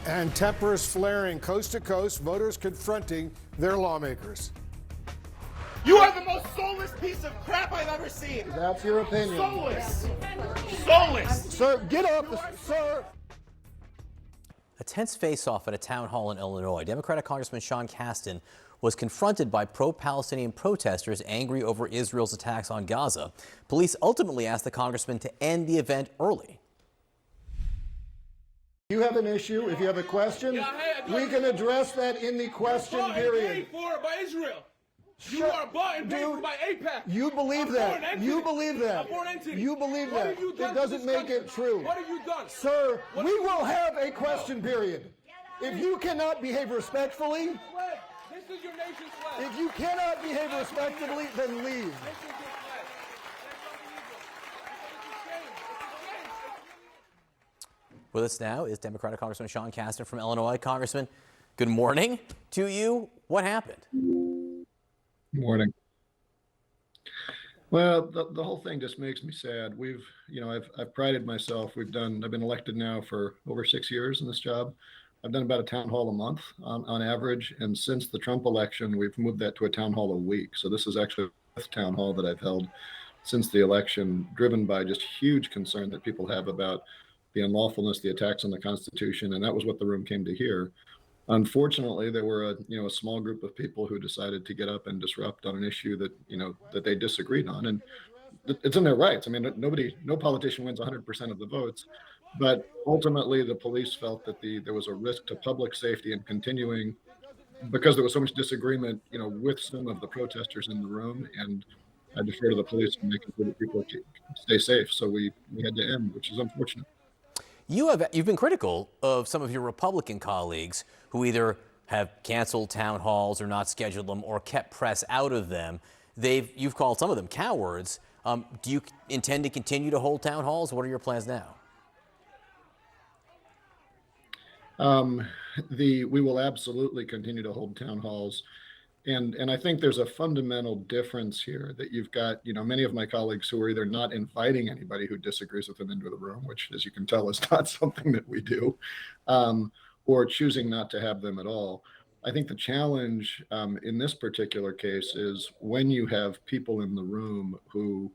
And tempers flaring coast to coast, voters confronting their lawmakers. You are the most soulless piece of crap I've ever seen. That's your opinion. Soulless. Soulless. Sir, get up, sir. A tense face-off at a town hall in Illinois. Democratic Congressman Sean Casten was confronted by pro-Palestinian protesters angry over Israel's attacks on Gaza. Police ultimately asked the congressman to end the event early. You have an issue. If you have a question, we can address that in the question period. Paid for by Israel. You are bought and paid for by AIPAC. You believe that. You believe that. You believe that. It doesn't make it true. What have you done? Sir, we will have a question period. If you cannot behave respectfully, This is your nation's flag. if you cannot behave respectfully, then leave. This is your flag. With us now is Democratic Congressman Sean Casten from Illinois. Congressman, good morning to you. What happened? Morning. Well, the whole thing just makes me sad. I've prided myself. I've been elected now for over 6 years in this job. I've done about a town hall a month on average. And since the Trump election, we've moved that to a town hall a week. So this is actually the fifth town hall that I've held since the election, driven by just huge concern that people have about the unlawfulness, the attacks on the Constitution. And that was what the room came to hear. Unfortunately, there were a small group of people who decided to get up and disrupt on an issue that they disagreed on, and it's in their rights. I mean, no politician wins 100% of the votes, but ultimately the police felt that there was a risk to public safety in continuing because there was so much disagreement, with some of the protesters in the room, and I defer to the police in making sure that people stay safe. So we had to end, which is unfortunate. You've been critical of some of your Republican colleagues who either have canceled town halls or not scheduled them or kept press out of them. You've called some of them cowards. Do you intend to continue to hold town halls? What are your plans now? We will absolutely continue to hold town halls. And I think there's a fundamental difference here that you've got, many of my colleagues who are either not inviting anybody who disagrees with them into the room, which, as you can tell, is not something that we do, or choosing not to have them at all. I think the challenge in this particular case is when you have people in the room who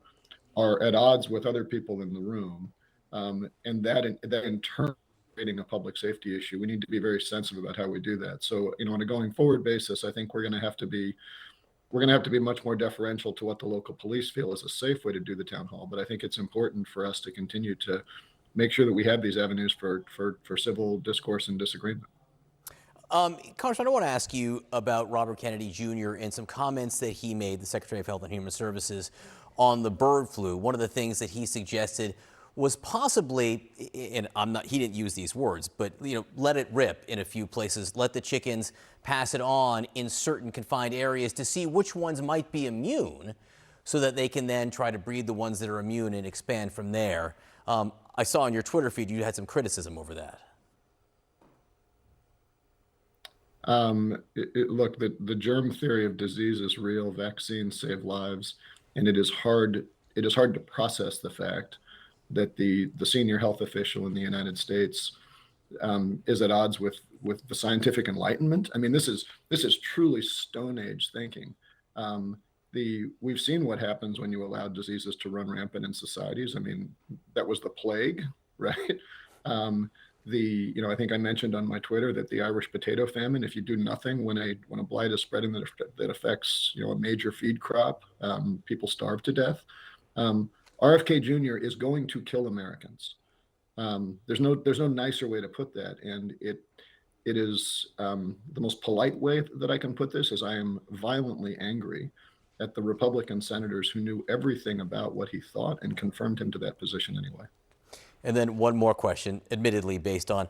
are at odds with other people in the room, and that in turn creating a public safety issue, we need to be very sensitive about how we do that. So, on a going forward basis, I think we're going to have to be much more deferential to what the local police feel is a safe way to do the town hall. But I think it's important for us to continue to make sure that we have these avenues for civil discourse and disagreement. Congressman, I want to ask you about Robert Kennedy Jr. and some comments that he made, the Secretary of Health and Human Services, on the bird flu. One of the things that he suggested was possibly, and he didn't use these words, but let it rip in a few places, let the chickens pass it on in certain confined areas to see which ones might be immune so that they can then try to breed the ones that are immune and expand from there. I saw on your Twitter feed you had some criticism over that. Look, the germ theory of disease is real. Vaccines save lives, and it is hard to process the fact that the senior health official in the United States is at odds with the scientific enlightenment. I mean, this is truly Stone Age thinking. We've seen what happens when you allow diseases to run rampant in societies. I mean, that was the plague, right? I think I mentioned on my Twitter that the Irish potato famine, if you do nothing when a blight is spreading that affects a major feed crop, people starve to death. RFK Jr. is going to kill Americans. There's no nicer way to put that, and it is the most polite way that I can put this is I am violently angry at the Republican senators who knew everything about what he thought and confirmed him to that position anyway. And then one more question, admittedly based on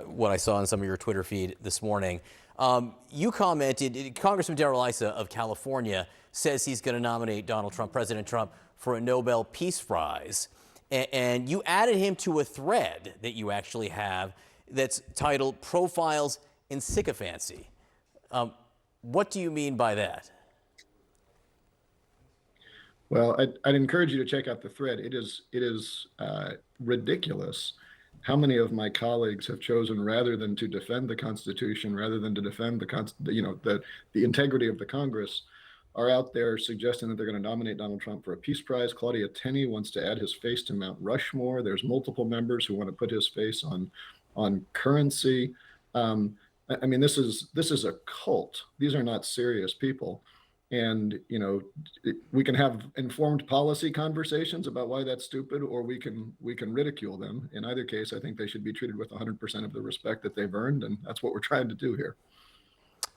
what I saw on some of your Twitter feed this morning. You commented, Congressman Darrell Issa of California says he's going to nominate President Trump, for a Nobel Peace Prize. And you added him to a thread that you actually have that's titled Profiles in Sycophancy. What do you mean by that? Well, I'd encourage you to check out the thread. It is ridiculous how many of my colleagues have chosen, rather than to defend the Constitution, rather than to defend the integrity of the Congress, are out there suggesting that they're going to nominate Donald Trump for a peace prize. Claudia Tenney wants to add his face to Mount Rushmore. There's multiple members who want to put his face on currency. I mean, this is a cult. These are not serious people. And, we can have informed policy conversations about why that's stupid, or we can ridicule them. In either case, I think they should be treated with 100% of the respect that they've earned. And that's what we're trying to do here.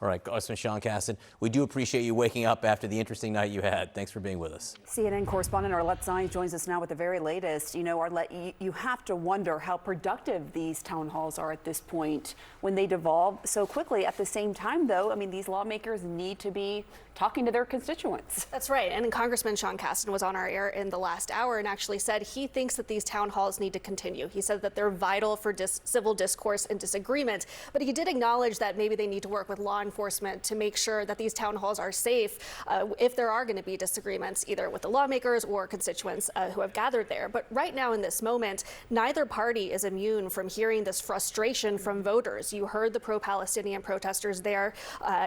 All right, Congressman Sean Casten, we do appreciate you waking up after the interesting night you had. Thanks for being with us. CNN correspondent Arlette Saenz joins us now with the very latest. Arlette, you have to wonder how productive these town halls are at this point when they devolve so quickly. At the same time, though, I mean, these lawmakers need to be talking to their constituents. That's right. And Congressman Sean Casten was on our air in the last hour and actually said he thinks that these town halls need to continue. He said that they're vital for civil discourse and disagreement. But he did acknowledge that maybe they need to work with law enforcement to make sure that these town halls are safe if there are going to be disagreements, either with the lawmakers or constituents who have gathered there. But right now in this moment, neither party is immune from hearing this frustration from voters. You heard the pro-Palestinian protesters there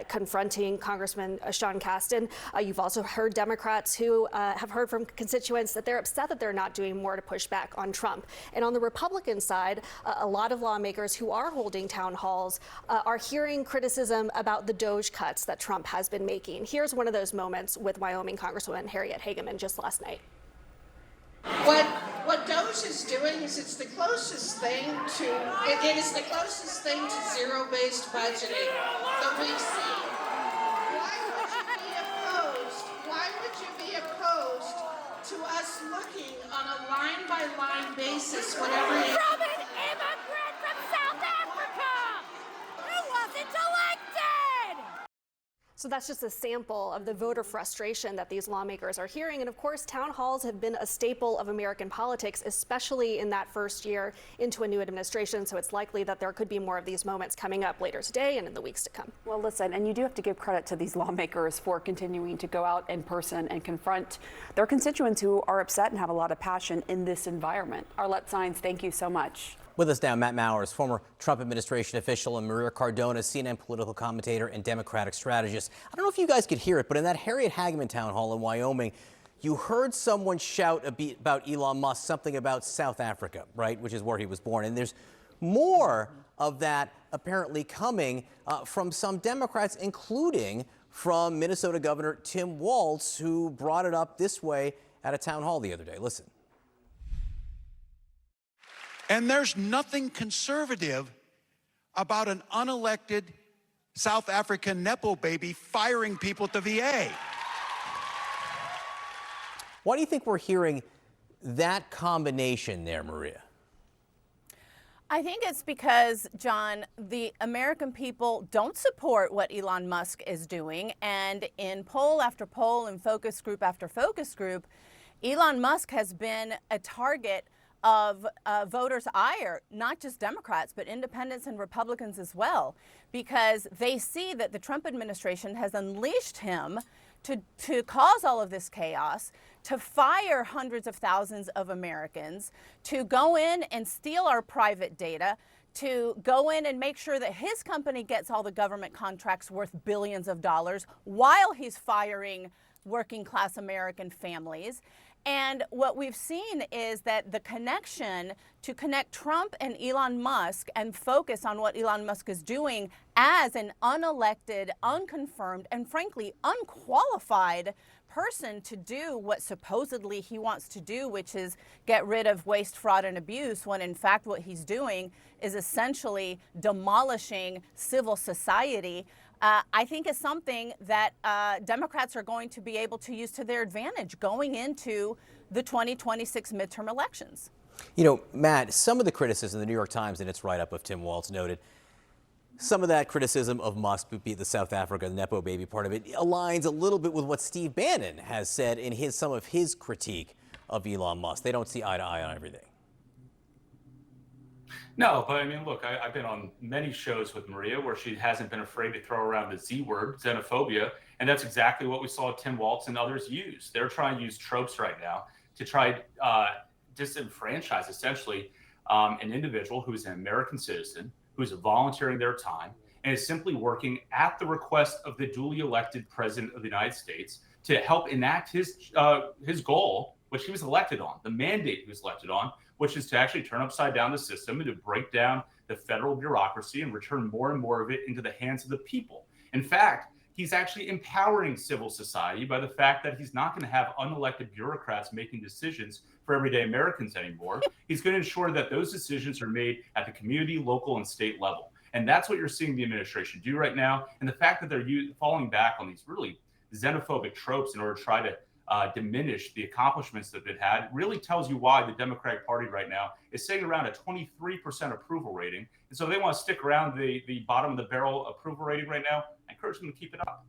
confronting Congressman Sean Casten. You've also heard Democrats who have heard from constituents that they're upset that they're not doing more to push back on Trump. And on the Republican side, a lot of lawmakers who are holding town halls are hearing criticism about the DOGE cuts that Trump has been making. Here's one of those moments with Wyoming Congresswoman Harriet Hageman just last night. What DOGE is doing is it's the closest thing to it is the closest thing to zero-based budgeting that we've seen. Why would you be opposed to us looking on a line-by-line basis whenever you... From an immigrant from South Africa who wasn't elected! So that's just a sample of the voter frustration that these lawmakers are hearing. And of course, town halls have been a staple of American politics, especially in that first year into a new administration. So it's likely that there could be more of these moments coming up later today and in the weeks to come. Well, listen, and you do have to give credit to these lawmakers for continuing to go out in person and confront their constituents who are upset and have a lot of passion in this environment. Arlette Saenz, thank you so much. With us now, Matt Mowers, former Trump administration official, and Maria Cardona, CNN political commentator and Democratic strategist. I don't know if you guys could hear it, but in that Harriet Hageman town hall in Wyoming, you heard someone shout a bit about Elon Musk, something about South Africa, right, which is where he was born. And there's more of that apparently coming from some Democrats, including from Minnesota Governor Tim Walz, who brought it up this way at a town hall the other day. Listen. And there's nothing conservative about an unelected South African Nepo baby firing people at the VA. Why do you think we're hearing that combination there, Maria? I think it's because, John, the American people don't support what Elon Musk is doing. And in poll after poll and focus group after focus group, Elon Musk has been a target of voters' ire, not just Democrats, but independents and Republicans as well, because they see that the Trump administration has unleashed him to cause all of this chaos, to fire hundreds of thousands of Americans, to go in and steal our private data, to go in and make sure that his company gets all the government contracts worth billions of dollars while he's firing working class American families. And what we've seen is that the connection to connect Trump and Elon Musk and focus on what Elon Musk is doing as an unelected, unconfirmed, and frankly, unqualified person to do what supposedly he wants to do, which is get rid of waste, fraud, and abuse, when in fact what he's doing is essentially demolishing civil society. I think is something that Democrats are going to be able to use to their advantage going into the 2026 midterm elections. You know, Matt, some of the criticism, the New York Times in its write-up of Tim Walz noted, some of that criticism of Musk, be it the South Africa, the Nepo baby part of it, aligns a little bit with what Steve Bannon has said in some of his critique of Elon Musk. They don't see eye to eye on everything. No, but I mean, look, I've been on many shows with Maria where she hasn't been afraid to throw around the Z word, xenophobia, and that's exactly what we saw Tim Walz and others use. They're trying to use tropes right now to try disenfranchise, essentially, an individual who is an American citizen, who is volunteering their time, and is simply working at the request of the duly elected president of the United States to help enact his goal, which he was elected on, the mandate he was elected on, which is to actually turn upside down the system and to break down the federal bureaucracy and return more and more of it into the hands of the people. In fact, he's actually empowering civil society by the fact that he's not going to have unelected bureaucrats making decisions for everyday Americans anymore. He's going to ensure that those decisions are made at the community, local, and state level. And that's what you're seeing the administration do right now. And the fact that they're falling back on these really xenophobic tropes in order to try to diminish the accomplishments that they've had really tells you why the Democratic Party right now is sitting around a 23% approval rating. And so they want to stick around the bottom of the barrel approval rating right now. I encourage them to keep it up.